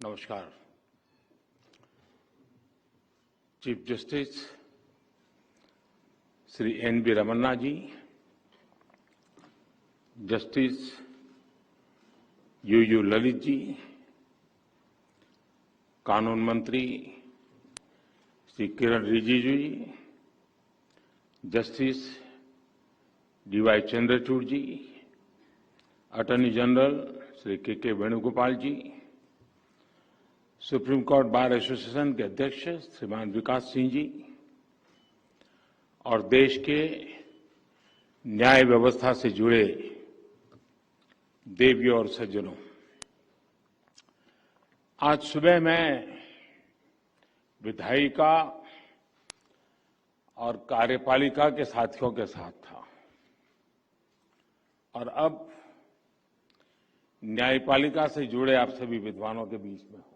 नमस्कार। Chief justice Shri N V. Ramana ji, justice U Lalit ji, कानून मंत्री Shri Kiren Rijiju ji, justice D Y. Chandrachud ji, attorney general Shri K Venugopal ji, supreme court bar association के अध्यक्ष श्रीमान विकास सिंह जी और देश के न्याय व्यवस्था से जुड़े देवियों और सज्जनों, आज सुबह मैं विधायिका और कार्यपालिका के साथियों के साथ था और अब न्यायपालिका से जुड़े आप सभी विद्वानों के बीच में हूं।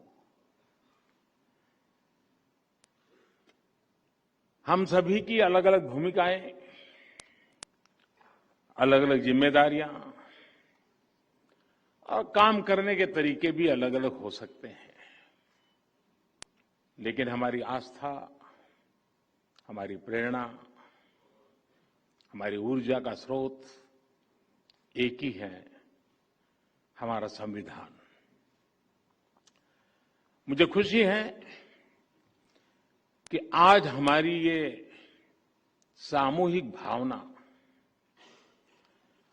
हम सभी की अलग अलग भूमिकाएं, अलग अलग जिम्मेदारियां और काम करने के तरीके भी अलग अलग हो सकते हैं, लेकिन हमारी आस्था, हमारी प्रेरणा, हमारी ऊर्जा का स्रोत एक ही है, हमारा संविधान। मुझे खुशी है कि आज हमारी ये सामूहिक भावना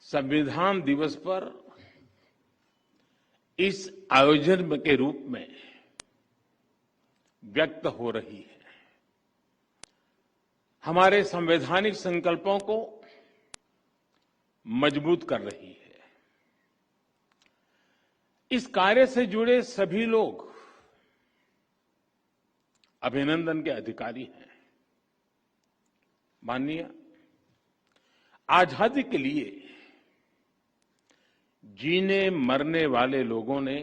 संविधान दिवस पर इस आयोजन के रूप में व्यक्त हो रही है। हमारे संवैधानिक संकल्पों को मजबूत कर रही है। इस कार्य से जुड़े सभी लोग अभिनंदन के अधिकारी हैं। माननीय, आजादी के लिए जीने मरने वाले लोगों ने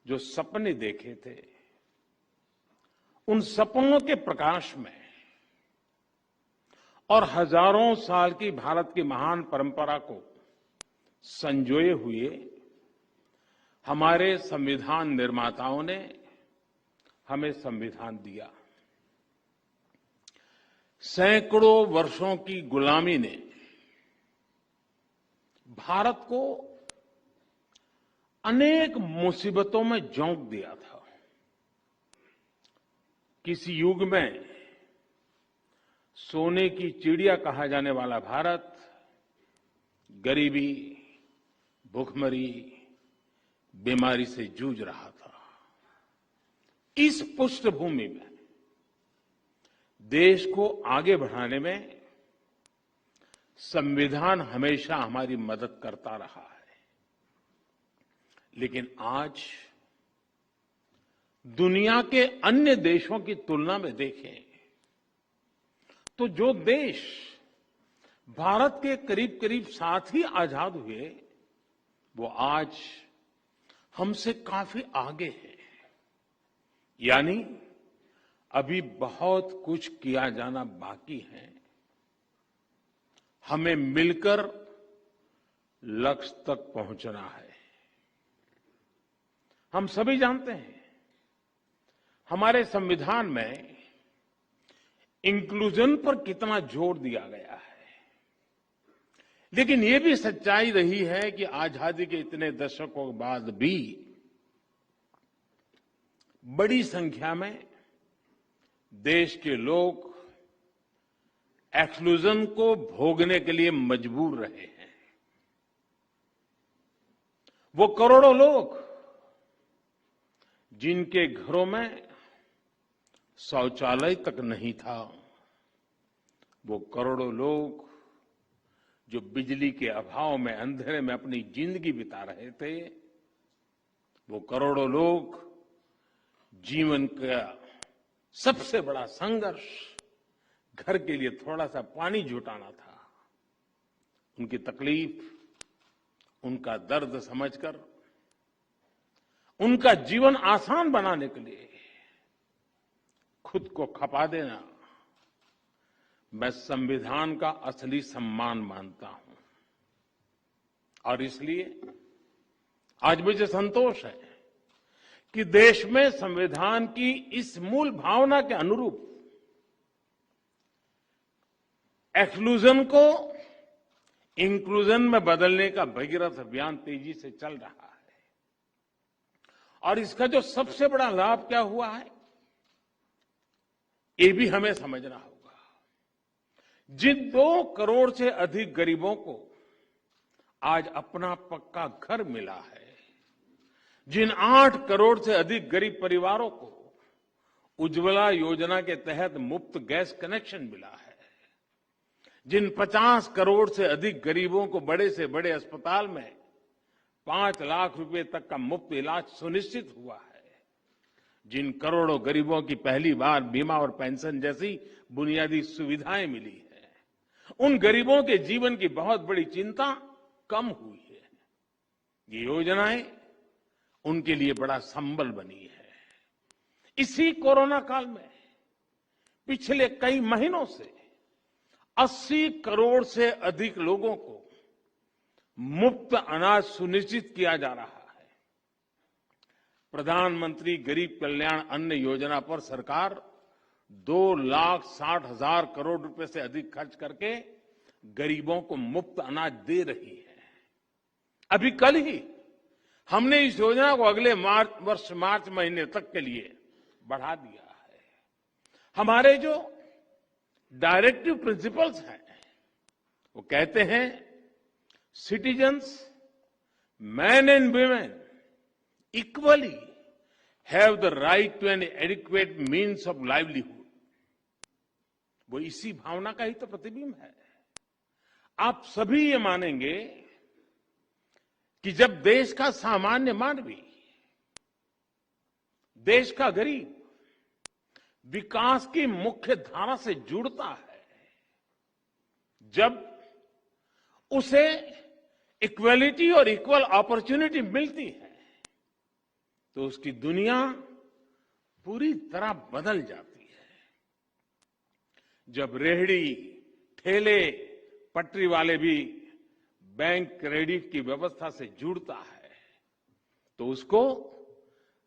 जो सपने देखे थे, उन सपनों के प्रकाश में और हजारों साल की भारत की महान परंपरा को संजोए हुए हमारे संविधान निर्माताओं ने हमें संविधान दिया। सैकड़ों वर्षों की गुलामी ने भारत को अनेक मुसीबतों में झोंक दिया था। किसी युग में सोने की चिड़िया कहा जाने वाला भारत गरीबी, भूखमरी, बीमारी से जूझ रहा था। इस पृष्ठभूमि में देश को आगे बढ़ाने में संविधान हमेशा हमारी मदद करता रहा है। लेकिन आज दुनिया के अन्य देशों की तुलना में देखें तो जो देश भारत के करीब करीब साथ ही आजाद हुए, वो आज हमसे काफी आगे है। यानी अभी बहुत कुछ किया जाना बाकी है। हमें मिलकर लक्ष्य तक पहुंचना है। हम सभी जानते हैं, हमारे संविधान में इंक्लूजन पर कितना जोर दिया गया है, लेकिन ये भी सच्चाई रही है कि आजादी के इतने दशकों बाद भी बड़ी संख्या में देश के लोग एक्सक्लूजन को भोगने के लिए मजबूर रहे हैं। वो करोड़ों लोग जिनके घरों में शौचालय तक नहीं था, वो करोड़ों लोग जो बिजली के अभाव में अंधेरे में अपनी जिंदगी बिता रहे थे, वो करोड़ों लोग जीवन का सबसे बड़ा संघर्ष घर के लिए थोड़ा सा पानी जुटाना था। उनकी तकलीफ, उनका दर्द समझकर उनका जीवन आसान बनाने के लिए खुद को खपा देना मैं संविधान का असली सम्मान मानता हूं। और इसलिए आज मुझे संतोष है कि देश में संविधान की इस मूल भावना के अनुरूप एक्सक्लूजन को इंक्लूजन में बदलने का भगीरथ अभियान तेजी से चल रहा है। और इसका जो सबसे बड़ा लाभ क्या हुआ है, ये भी हमें समझना होगा। जिन 2 करोड़ से अधिक गरीबों को आज अपना पक्का घर मिला है, जिन 8 करोड़ से अधिक गरीब परिवारों को उज्ज्वला योजना के तहत मुफ्त गैस कनेक्शन मिला है, जिन 50 करोड़ से अधिक गरीबों को बड़े से बड़े अस्पताल में 5 लाख रुपए तक का मुफ्त इलाज सुनिश्चित हुआ है, जिन करोड़ों गरीबों की पहली बार बीमा और पेंशन जैसी बुनियादी सुविधाएं मिली है, उन गरीबों के जीवन की बहुत बड़ी चिंता कम हुई है। ये योजनाएं उनके लिए बड़ा संबल बनी है। इसी कोरोना काल में पिछले कई महीनों से 80 करोड़ से अधिक लोगों को मुफ्त अनाज सुनिश्चित किया जा रहा है। प्रधानमंत्री गरीब कल्याण अन्न योजना पर सरकार 2,60,000 करोड़ रुपए से अधिक खर्च करके गरीबों को मुफ्त अनाज दे रही है। अभी कल ही हमने इस योजना को अगले वर्ष मार्च महीने तक के लिए बढ़ा दिया है। हमारे जो डायरेक्टिव प्रिंसिपल्स हैं वो कहते हैं citizens, man and women equally have the right to an adequate means of livelihood. वो इसी भावना का ही तो प्रतिबिंब है। आप सभी ये मानेंगे कि जब देश का सामान्य मानवी, देश का गरीब विकास की मुख्य धारा से जुड़ता है, जब उसे इक्वलिटी और इक्वल अपॉर्चुनिटी मिलती है, तो उसकी दुनिया पूरी तरह बदल जाती है। जब रेहड़ी, ठेले, पटरी वाले भी बैंक क्रेडिट की व्यवस्था से जुड़ता है, तो उसको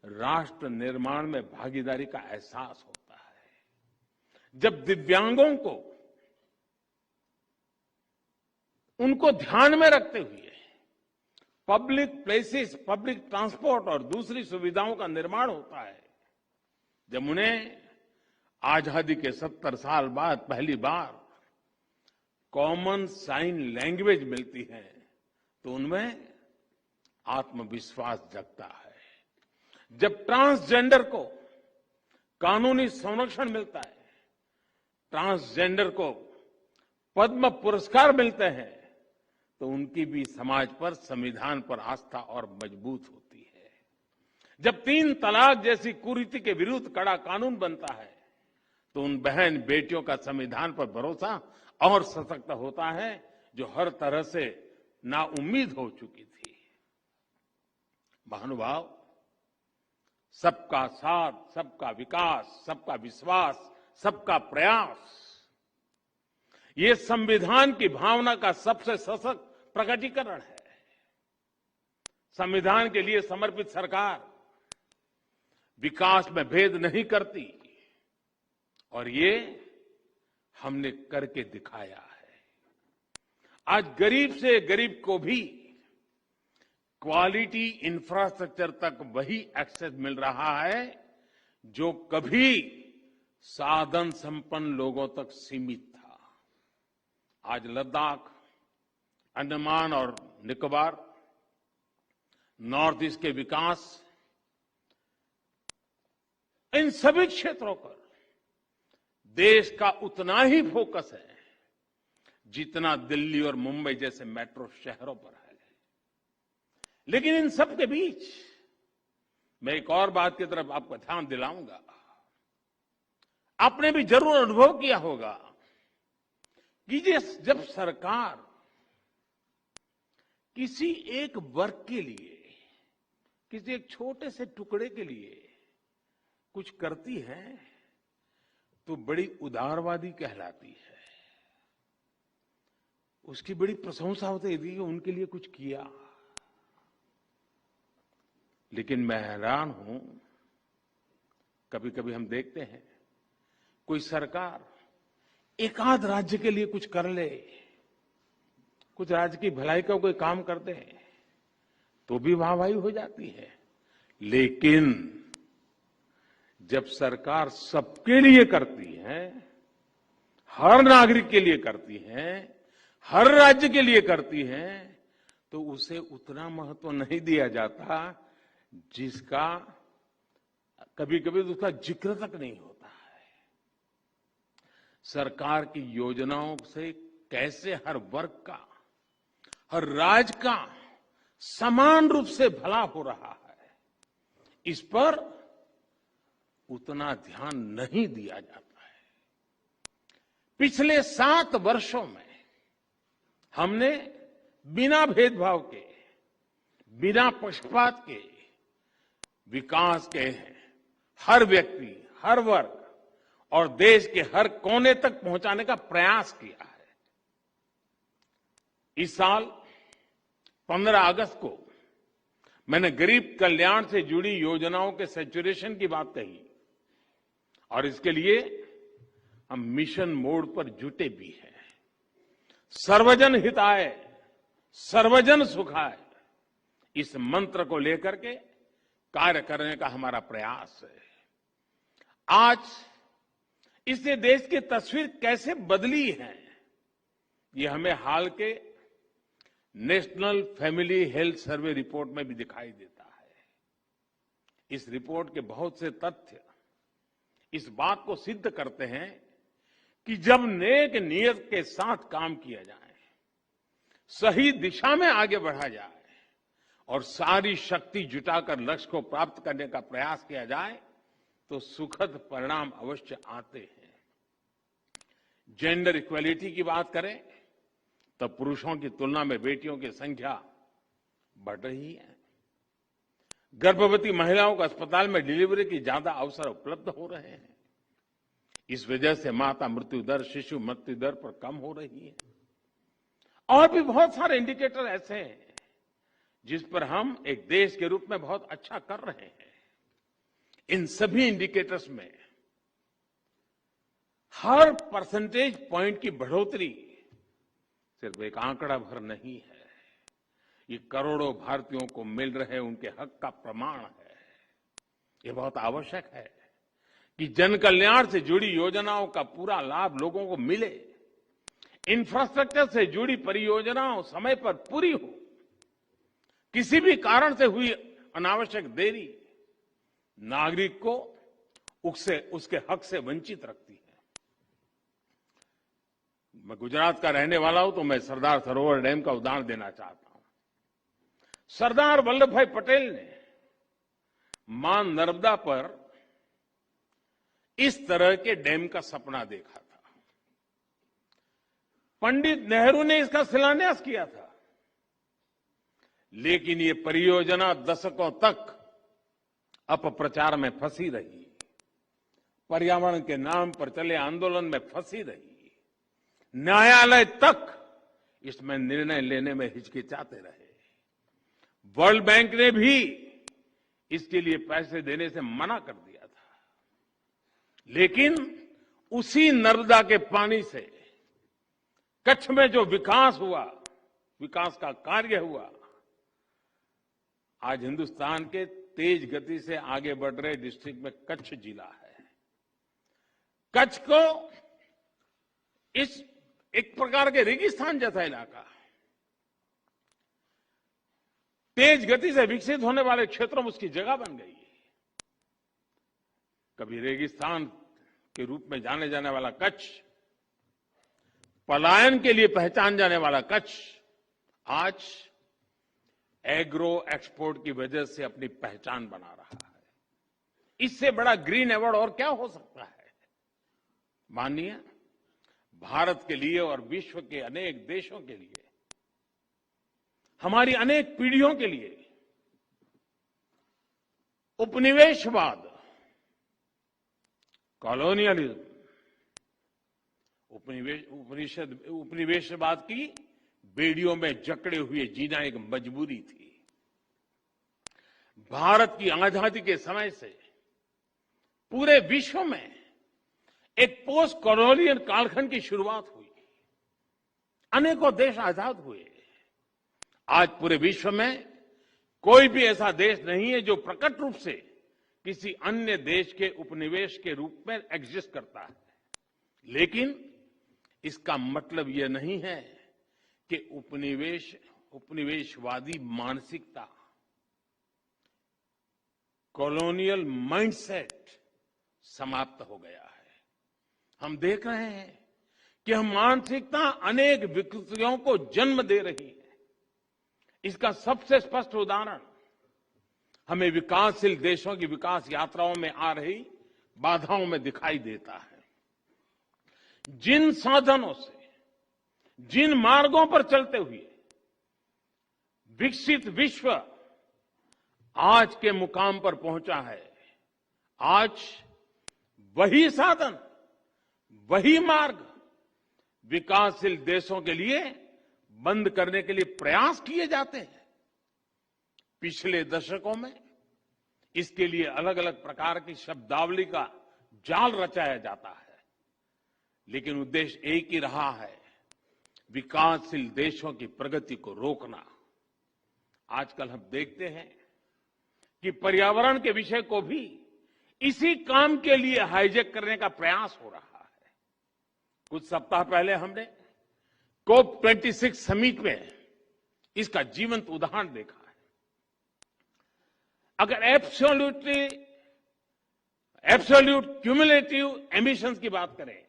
राष्ट्र निर्माण में भागीदारी का एहसास होता है। जब दिव्यांगों को उनको ध्यान में रखते हुए पब्लिक प्लेसेस, पब्लिक ट्रांसपोर्ट और दूसरी सुविधाओं का निर्माण होता है, जब उन्हें आजादी के 70 साल बाद पहली बार कॉमन साइन लैंग्वेज मिलती है, तो उनमें आत्मविश्वास जगता है। जब ट्रांसजेंडर को कानूनी संरक्षण मिलता है, ट्रांसजेंडर को पद्म पुरस्कार मिलते हैं, तो उनकी भी समाज पर, संविधान पर आस्था और मजबूत होती है। जब 3 तलाक जैसी कुरीति के विरुद्ध कड़ा कानून बनता है, तो उन बहन बेटियों का संविधान पर भरोसा और सशक्त होता है, जो हर तरह से नाउम्मीद हो चुकी थी। महानुभाव, सबका साथ, सबका विकास, सबका विश्वास, सबका प्रयास, ये संविधान की भावना का सबसे सशक्त प्रकटीकरण है। संविधान के लिए समर्पित सरकार विकास में भेद नहीं करती, और ये हमने करके दिखाया है। आज गरीब से गरीब को भी क्वालिटी इंफ्रास्ट्रक्चर तक वही एक्सेस मिल रहा है जो कभी साधन संपन्न लोगों तक सीमित था। आज लद्दाख, अंडमान और निकोबार, नॉर्थ ईस्ट के विकास, इन सभी क्षेत्रों पर देश का उतना ही फोकस है जितना दिल्ली और मुंबई जैसे मेट्रो शहरों पर है। लेकिन इन सब के बीच मैं एक और बात की तरफ आपको ध्यान दिलाऊंगा। आपने भी जरूर अनुभव किया होगा कि जब सरकार किसी एक वर्ग के लिए, किसी एक छोटे से टुकड़े के लिए कुछ करती है, तो बड़ी उदारवादी कहलाती है। उसकी बड़ी प्रशंसा होती है कि उनके लिए कुछ किया। लेकिन मैं हैरान हूं, कभी कभी हम देखते हैं कोई सरकार एक आध राज्य के लिए कुछ कर ले, कुछ राज्य की भलाई का कोई काम कर दे तो भी वाहवाही हो जाती है। लेकिन जब सरकार सबके लिए करती है, हर नागरिक के लिए करती है, हर राज्य के लिए करती है, तो उसे उतना महत्व नहीं दिया जाता जिसका कभी कभी तो उसका जिक्र तक नहीं होता है। सरकार की योजनाओं से कैसे हर वर्ग का, हर राज्य का समान रूप से भला हो रहा है, इस पर उतना ध्यान नहीं दिया जाता है। पिछले 7 वर्षों में हमने बिना भेदभाव के, बिना पक्षपात के विकास के हर व्यक्ति, हर वर्ग और देश के हर कोने तक पहुंचाने का प्रयास किया है। इस साल 15 अगस्त को मैंने गरीब कल्याण से जुड़ी योजनाओं के सैचुरेशन की बात कही और इसके लिए हम मिशन मोड पर जुटे भी हैं। सर्वजन हिताय, सर्वजन सुखाय, इस मंत्र को लेकर के कार्य करने का हमारा प्रयास है। आज इससे देश की तस्वीर कैसे बदली है, ये हमें हाल के national family health survey report में भी दिखाई देता है। इस रिपोर्ट के बहुत से तथ्य इस बात को सिद्ध करते हैं कि जब नेक नियत के साथ काम किया जाए, सही दिशा में आगे बढ़ा जाए और सारी शक्ति जुटाकर लक्ष्य को प्राप्त करने का प्रयास किया जाए तो सुखद परिणाम अवश्य आते हैं। जेंडर इक्वलिटी की बात करें तो पुरुषों की तुलना में बेटियों की संख्या बढ़ रही है। गर्भवती महिलाओं को अस्पताल में डिलीवरी की ज्यादा अवसर उपलब्ध हो रहे हैं। इस वजह से माता मृत्यु दर, शिशु मृत्यु दर पर कम हो रही है। और भी बहुत सारे इंडिकेटर ऐसे हैं जिस पर हम एक देश के रूप में बहुत अच्छा कर रहे हैं। इन सभी इंडिकेटर्स में हर परसेंटेज पॉइंट की बढ़ोतरी सिर्फ एक आंकड़ा भर नहीं है, ये करोड़ों भारतीयों को मिल रहे उनके हक का प्रमाण है। ये बहुत आवश्यक है कि जन कल्याण से जुड़ी योजनाओं का पूरा लाभ लोगों को मिले, इंफ्रास्ट्रक्चर से जुड़ी परियोजनाओं समय पर पूरी हो। किसी भी कारण से हुई अनावश्यक देरी नागरिक को उसके हक से वंचित रखती है। मैं गुजरात का रहने वाला हूं तो मैं सरदार सरोवर डैम का उदाहरण देना चाहता हूं। सरदार वल्लभ भाई पटेल ने मां नर्मदा पर इस तरह के डैम का सपना देखा था। पंडित नेहरू ने इसका शिलान्यास किया था, लेकिन ये परियोजना दशकों तक अपप्रचार में फंसी रही, पर्यावरण के नाम पर चले आंदोलन में फंसी रही, न्यायालय तक इसमें निर्णय लेने में हिचकिचाते रहे। वर्ल्ड बैंक ने भी इसके लिए पैसे देने से मना कर दिया था, लेकिन उसी नर्मदा के पानी से कच्छ में जो विकास हुआ, विकास का कार्य हुआ, आज हिंदुस्तान के तेज गति से आगे बढ़ रहे डिस्ट्रिक्ट में कच्छ जिला है। कच्छ को इस एक प्रकार के रेगिस्तान जैसा इलाका, तेज गति से विकसित होने वाले क्षेत्रों में उसकी जगह बन गई। कभी रेगिस्तान के रूप में जाने जाने वाला कच्छ, पलायन के लिए पहचान जाने वाला कच्छ, आज एग्रो एक्सपोर्ट की वजह से अपनी पहचान बना रहा है। इससे बड़ा ग्रीन अवार्ड और क्या हो सकता है। माननीय भारत के लिए और विश्व के अनेक देशों के लिए, हमारी अनेक पीढ़ियों के लिए उपनिवेशवाद, कॉलोनियलिज्म, उपनिवेशवाद की बेड़ियों में जकड़े हुए जीना एक मजबूरी थी। भारत की आजादी के समय से पूरे विश्व में एक पोस्ट कॉलोनियल कालखंड की शुरुआत हुई। अनेकों देश आजाद हुए। आज पूरे विश्व में कोई भी ऐसा देश नहीं है जो प्रकट रूप से किसी अन्य देश के उपनिवेश के रूप में एग्जिस्ट करता है। लेकिन इसका मतलब यह नहीं है कि उपनिवेशवादी मानसिकता, कॉलोनियल माइंडसेट समाप्त हो गया है। हम देख रहे हैं कि हम मानसिकता अनेक विकृतियों को जन्म दे रही है। इसका सबसे स्पष्ट उदाहरण हमें विकासशील देशों की विकास यात्राओं में आ रही बाधाओं में दिखाई देता है। जिन साधनों से, जिन मार्गों पर चलते हुए विकसित विश्व आज के मुकाम पर पहुंचा है, आज वही साधन, वही मार्ग विकासशील देशों के लिए बंद करने के लिए प्रयास किए जाते हैं। पिछले दशकों में इसके लिए अलग अलग प्रकार की शब्दावली का जाल रचाया जाता है, लेकिन उद्देश्य एक ही रहा है, विकासशील देशों की प्रगति को रोकना। आजकल हम देखते हैं कि पर्यावरण के विषय को भी इसी काम के लिए हाईजैक करने का प्रयास हो रहा है। कुछ सप्ताह पहले हमने COP26 समिट में इसका जीवंत उदाहरण देखा है। अगर एब्सोल्यूट क्यूमुलेटिव एमिशंस की बात करें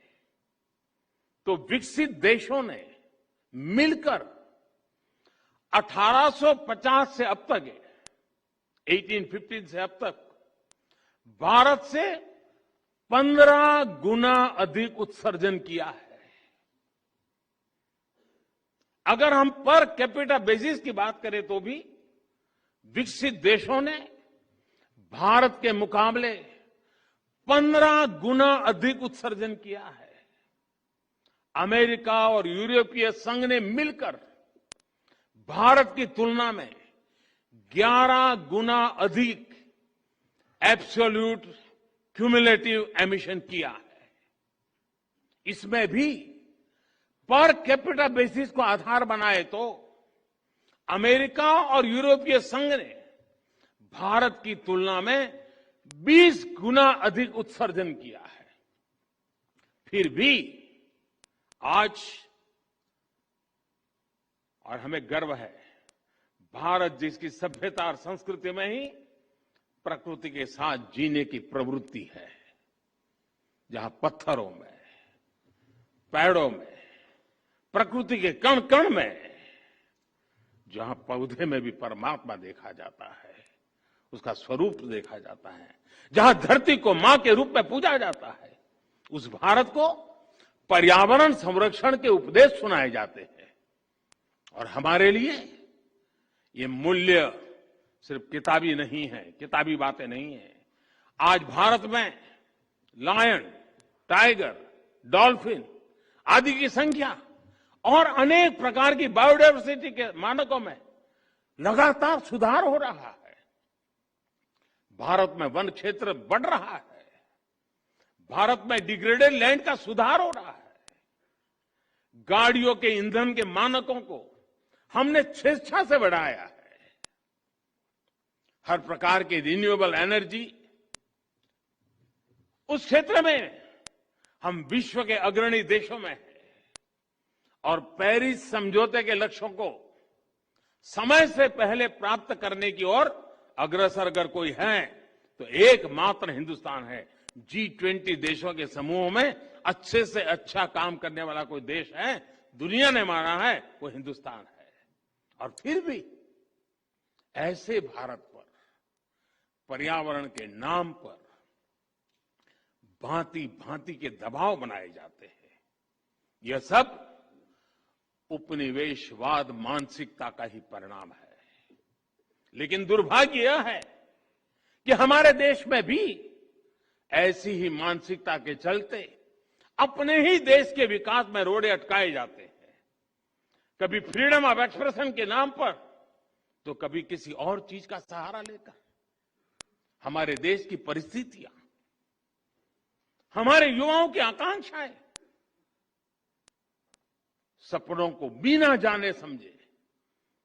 तो विकसित देशों ने मिलकर 1850 से अब तक, 1815 से अब तक भारत से 15 गुना अधिक उत्सर्जन किया है। अगर हम पर कैपिटा बेसिस की बात करें तो भी विकसित देशों ने भारत के मुकाबले 15 गुना अधिक उत्सर्जन किया है। अमेरिका और यूरोपीय संघ ने मिलकर भारत की तुलना में 11 गुना अधिक एब्सोल्यूट क्यूमुलेटिव एमिशन किया है। इसमें भी पर कैपिटा बेसिस को आधार बनाए तो अमेरिका और यूरोपीय संघ ने भारत की तुलना में 20 गुना अधिक उत्सर्जन किया है। फिर भी आज, और हमें गर्व है, भारत जिसकी सभ्यता और संस्कृति में ही प्रकृति के साथ जीने की प्रवृत्ति है, जहां पत्थरों में, पेड़ों में, प्रकृति के कण कण में, जहां पौधे में भी परमात्मा देखा जाता है, उसका स्वरूप देखा जाता है, जहां धरती को मां के रूप में पूजा जाता है, उस भारत को पर्यावरण संरक्षण के उपदेश सुनाए जाते हैं। और हमारे लिए ये मूल्य सिर्फ किताबी नहीं है, किताबी बातें नहीं है। आज भारत में लायन, टाइगर, डॉल्फिन आदि की संख्या और अनेक प्रकार की बायोडायवर्सिटी के मानकों में लगातार सुधार हो रहा है। भारत में वन क्षेत्र बढ़ रहा है। भारत में डिग्रेडेड लैंड का सुधार हो रहा है। गाड़ियों के ईंधन के मानकों को हमने स्वेच्छा से बढ़ाया है। हर प्रकार की रिन्यूएबल एनर्जी, उस क्षेत्र में हम विश्व के अग्रणी देशों में हैं। और पेरिस समझौते के लक्ष्यों को समय से पहले प्राप्त करने की ओर अग्रसर अगर कोई है तो एकमात्र हिंदुस्तान है। G20 देशों के समूह में अच्छे से अच्छा काम करने वाला कोई देश है, दुनिया ने माना है, वो हिंदुस्तान है। और फिर भी ऐसे भारत पर पर्यावरण के नाम पर भांति भांति के दबाव बनाए जाते हैं। यह सब उपनिवेशवाद मानसिकता का ही परिणाम है। लेकिन दुर्भाग्य यह है कि हमारे देश में भी ऐसी ही मानसिकता के चलते अपने ही देश के विकास में रोड़े अटकाए जाते हैं। कभी फ्रीडम ऑफ एक्सप्रेशन के नाम पर, तो कभी किसी और चीज का सहारा लेकर। हमारे देश की परिस्थितियां, हमारे युवाओं की आकांक्षाएं, सपनों को बिना जाने समझे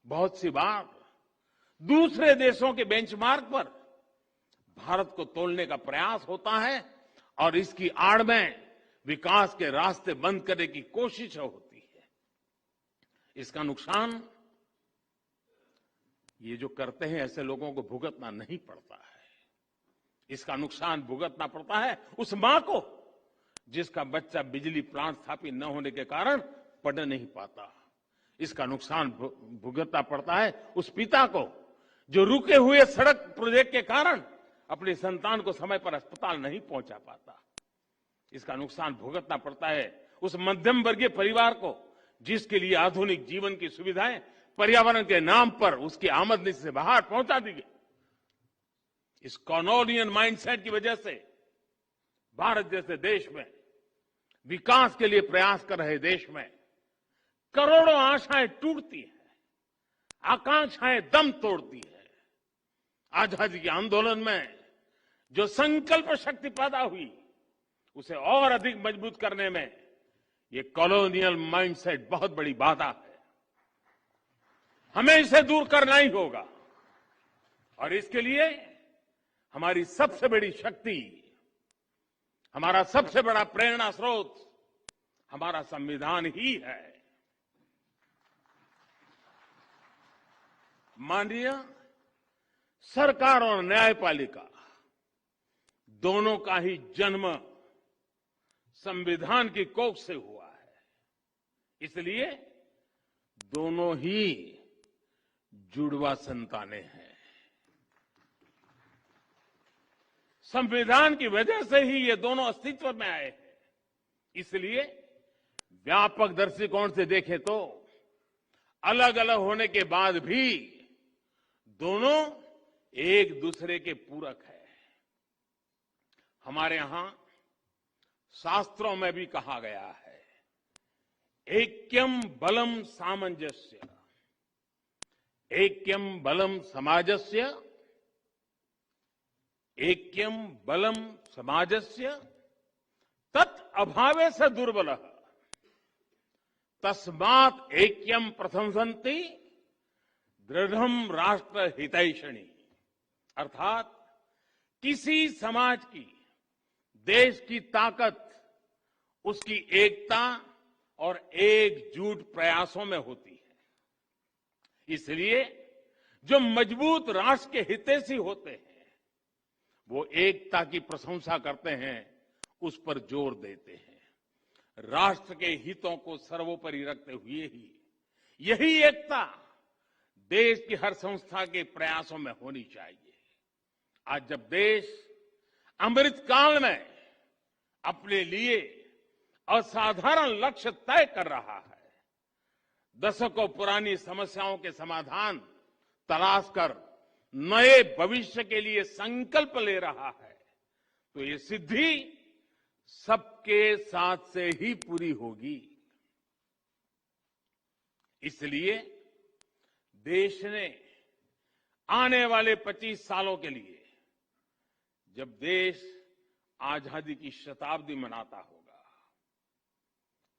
बहुत सी बार दूसरे देशों के बेंचमार्क पर भारत को तोलने का प्रयास होता है और इसकी आड़ में विकास के रास्ते बंद करने की कोशिश होती है। इसका नुकसान ये जो करते हैं ऐसे लोगों को भुगतना नहीं पड़ता है। इसका नुकसान भुगतना पड़ता है उस मां को जिसका बच्चा बिजली प्लांट स्थापित न होने के कारण पढ़ नहीं पाता। इसका नुकसान भुगतना पड़ता है उस पिता को जो रुके हुए सड़क प्रोजेक्ट के कारण अपनी संतान को समय पर अस्पताल नहीं पहुंचा पाता। इसका नुकसान भुगतना पड़ता है उस मध्यम वर्गीय परिवार को जिसके लिए आधुनिक जीवन की सुविधाएं पर्यावरण के नाम पर उसकी आमदनी से बाहर पहुंचा दी गई। इस कॉलोनियल माइंडसेट की वजह से भारत जैसे देश में, विकास के लिए प्रयास कर रहे देश में करोड़ों आशाएं टूटती हैं, आकांक्षाएं दम तोड़ती है। आजादी के आंदोलन में जो संकल्प शक्ति पैदा हुई उसे और अधिक मजबूत करने में ये कॉलोनियल माइंडसेट बहुत बड़ी बाधा है। हमें इसे दूर करना ही होगा और इसके लिए हमारी सबसे बड़ी शक्ति, हमारा सबसे बड़ा प्रेरणा स्रोत हमारा संविधान ही है। माननीय सरकार और न्यायपालिका दोनों का ही जन्म संविधान की कोख से हुआ है, इसलिए दोनों ही जुड़वा संतानें हैं। संविधान की वजह से ही ये दोनों अस्तित्व में आए हैं। इसलिए व्यापक दृष्टिकोण से देखें तो अलग अलग होने के बाद भी दोनों एक दूसरे के पूरक है। हमारे यहां शास्त्रों में भी कहा गया है, ऐक्यम बलम सामंजस्य, ऐक्यम बलम समाजस्य, ऐक्यम बलम समाजस्य तत् अभावे से दुर्बलः तस्मात् ऐक्यम प्रशंसन्ति दृढ़म राष्ट्र हितैषणी। अर्थात किसी समाज की, देश की ताकत उसकी एकता और एकजुट प्रयासों में होती है। इसलिए जो मजबूत राष्ट्र के हितैषी होते हैं वो एकता की प्रशंसा करते हैं, उस पर जोर देते हैं। राष्ट्र के हितों को सर्वोपरि रखते हुए ही यही एकता देश की हर संस्था के प्रयासों में होनी चाहिए। आज जब देश अमृत काल में अपने लिए असाधारण लक्ष्य तय कर रहा है, दशकों पुरानी समस्याओं के समाधान तलाश कर नए भविष्य के लिए संकल्प ले रहा है, तो ये सिद्धि सबके साथ से ही पूरी होगी। इसलिए देश ने आने वाले 25 सालों के लिए, जब देश आजादी की शताब्दी मनाता होगा,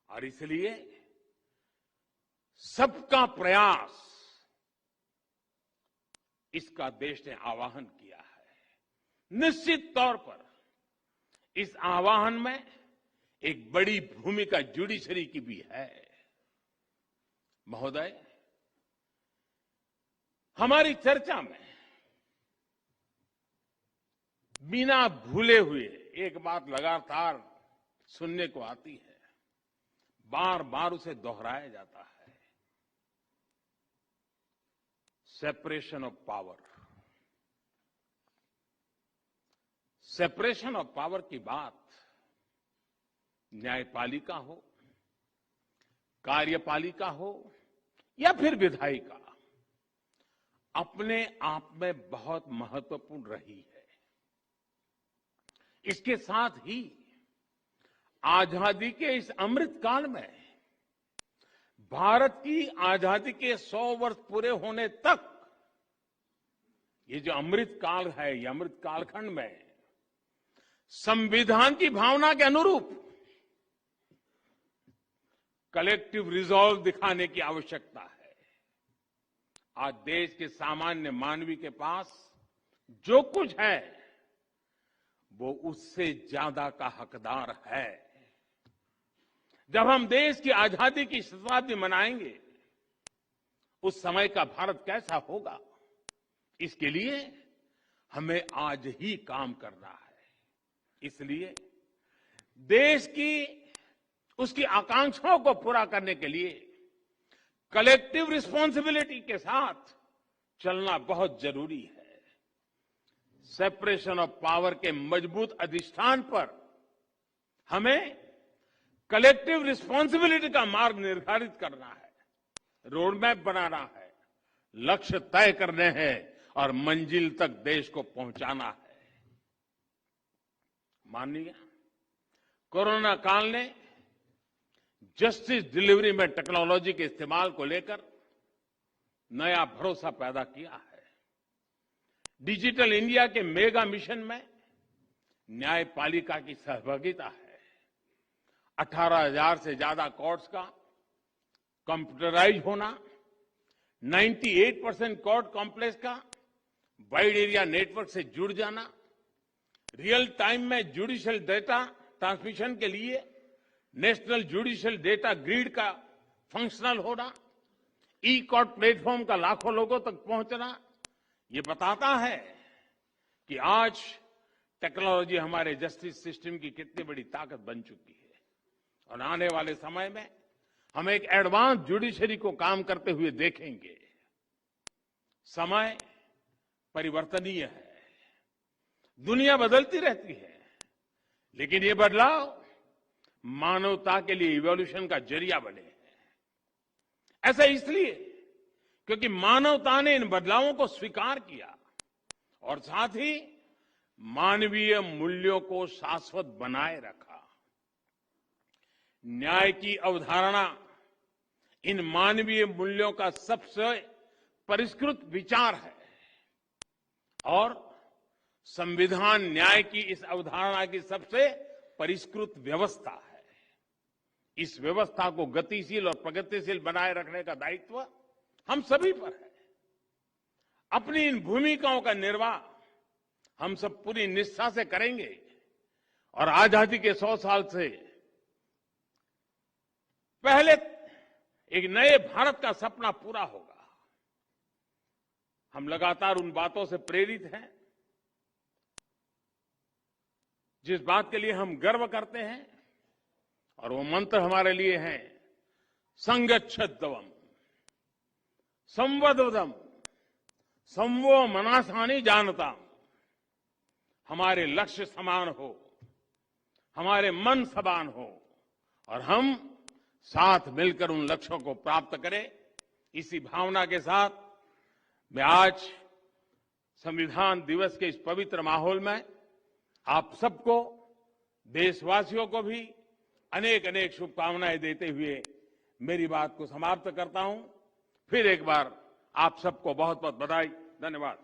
और इसलिए सबका प्रयास, इसका देश ने आह्वान किया है। निश्चित तौर पर इस आह्वान में एक बड़ी भूमिका जुडिशरी की भी है। महोदय, हमारी चर्चा में बिना भूले हुए एक बात लगातार सुनने को आती है, बार बार उसे दोहराया जाता है, separation of power. Separation of power की बात न्यायपालिका हो, कार्यपालिका हो या फिर विधायिका, अपने आप में बहुत महत्वपूर्ण रही है। इसके साथ ही आजादी के इस अमृत काल में भारत की आजादी के 100 वर्ष पूरे होने तक ये जो अमृत काल है, ये अमृत कालखंड में संविधान की भावना के अनुरूप कलेक्टिव रिजॉल्व दिखाने की आवश्यकता है। आज देश के सामान्य मानवी के पास जो कुछ है वो उससे ज्यादा का हकदार है। जब हम देश की आजादी की शताब्दी मनाएंगे, उस समय का भारत कैसा होगा, इसके लिए हमें आज ही काम करना है। इसलिए देश की उसकी आकांक्षाओं को पूरा करने के लिए कलेक्टिव रिस्पांसिबिलिटी के साथ चलना बहुत जरूरी है। सेपरेशन ऑफ पावर के मजबूत अधिष्ठान पर हमें कलेक्टिव रिस्पांसिबिलिटी का मार्ग निर्धारित करना है, रोड मैप बनाना है, लक्ष्य तय करने हैं और मंजिल तक देश को पहुंचाना है। माननीय, कोरोना काल ने जस्टिस डिलीवरी में टेक्नोलॉजी के इस्तेमाल को लेकर नया भरोसा पैदा किया है। डिजिटल इंडिया के मेगा मिशन में न्यायपालिका की सहभागिता है। 18,000 से ज्यादा कोर्ट्स का कंप्यूटराइज होना, 98% कोर्ट कॉम्प्लेक्स का वाइड एरिया नेटवर्क से जुड़ जाना, रियल टाइम में जुडिशियल डेटा ट्रांसमिशन के लिए नेशनल जुडिशियल डेटा ग्रिड का फंक्शनल होना, ई कोर्ट प्लेटफॉर्म का लाखों लोगों तक पहुंचना, ये बताता है कि आज टेक्नोलॉजी हमारे जस्टिस सिस्टम की कितनी बड़ी ताकत बन चुकी है। और आने वाले समय में हम एक एडवांस जुडिशरी को काम करते हुए देखेंगे। समय परिवर्तनीय है, दुनिया बदलती रहती है, लेकिन ये बदलाव मानवता के लिए इवोल्यूशन का जरिया बने हैं। ऐसा इसलिए क्योंकि मानवता ने इन बदलावों को स्वीकार किया और साथ ही मानवीय मूल्यों को शाश्वत बनाए रखा। न्याय की अवधारणा इन मानवीय मूल्यों का सबसे परिष्कृत विचार है और संविधान न्याय की इस अवधारणा की सबसे परिष्कृत व्यवस्था है। इस व्यवस्था को गतिशील और प्रगतिशील बनाए रखने का दायित्व हम सभी पर है। अपनी इन भूमिकाओं का निर्वाह हम सब पूरी निष्ठा से करेंगे और आजादी के 100 साल से पहले एक नए भारत का सपना पूरा होगा। हम लगातार उन बातों से प्रेरित हैं जिस बात के लिए हम गर्व करते हैं, और वो मंत्र हमारे लिए है संगच्छध्वम संवदवदम संवो मनासानी जानता। हमारे लक्ष्य समान हो, हमारे मन समान हो और हम साथ मिलकर उन लक्ष्यों को प्राप्त करें। इसी भावना के साथ मैं आज संविधान दिवस के इस पवित्र माहौल में आप सबको, देशवासियों को भी अनेक अनेक शुभकामनाएं देते हुए मेरी बात को समाप्त करता हूं। फिर एक बार आप सबको बहुत बहुत बधाई, धन्यवाद।